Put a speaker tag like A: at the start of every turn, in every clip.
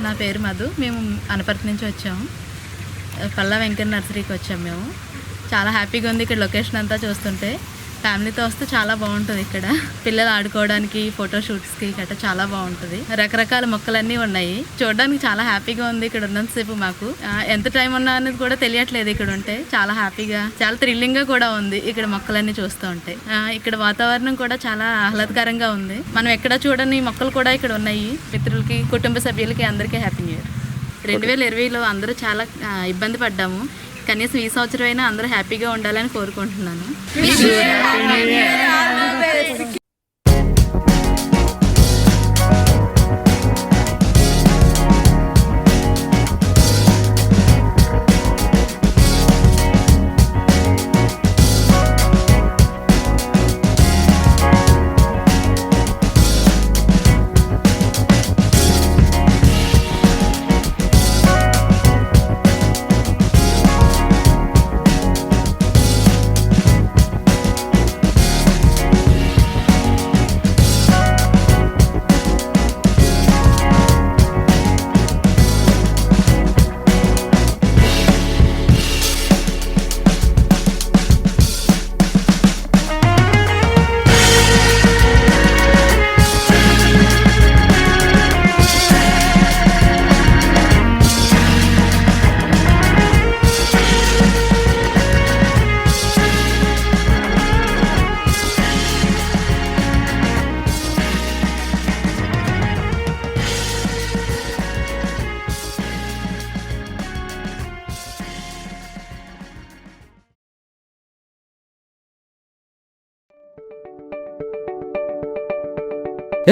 A: నా పేరు మధు. మేము అనపర్తి నుంచి వచ్చాము. పల్లా వెంకన్న నర్సరీకి వచ్చాము. మేము చాలా హ్యాపీగా ఉంది ఇక్కడ లొకేషన్ అంతా చూస్తుంటే. ఫ్యామిలీతో వస్తే చాలా బాగుంటుంది. ఇక్కడ పిల్లలు ఆడుకోవడానికి, ఫోటోషూట్స్కి గట్రా చాలా బాగుంటుంది. రకరకాల మొక్కలన్నీ ఉన్నాయి. చూడడానికి చాలా హ్యాపీగా ఉంది ఇక్కడ ఉన్నంతసేపు. మాకు ఎంత టైం ఉన్నా అనేది కూడా తెలియట్లేదు. ఇక్కడ ఉంటే చాలా హ్యాపీగా, చాలా థ్రిల్లింగ్గా కూడా ఉంది ఇక్కడ మొక్కలన్నీ చూస్తూ ఉంటే. ఇక్కడ వాతావరణం కూడా చాలా ఆహ్లాదకరంగా ఉంది. మనం ఎక్కడ చూడని మొక్కలు కూడా ఇక్కడ ఉన్నాయి. మిత్రులకి, కుటుంబ సభ్యులకి అందరికీ హ్యాపీ న్యూ ఇయర్. 2020లో అందరూ చాలా ఇబ్బంది పడ్డాము. కనీసం ఈ సంవత్సరం అయినా అందరూ హ్యాపీగా ఉండాలని కోరుకుంటున్నాను.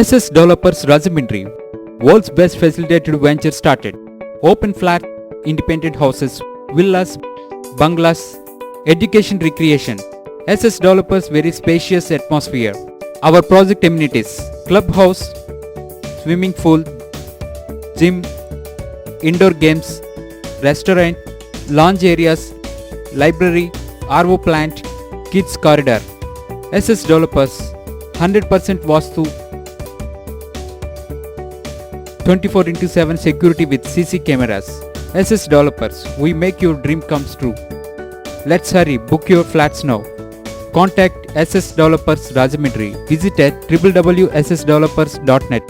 B: SS Developers Rajahmundry, world's best facilitated venture started. Open flat, independent houses, villas, bungalows, education recreation. SS Developers very spacious atmosphere. Our project amenities: clubhouse, swimming pool, gym, indoor games, restaurant, lounge areas, library, RO plant, kids corridor. SS Developers 100% Vastu, 24/7 security with CC cameras. SS Developers, we make your dream comes true. Let's hurry, book your flats now. Contact SS Developers Rajahmundry. Visit at www.ssdevelopers.net.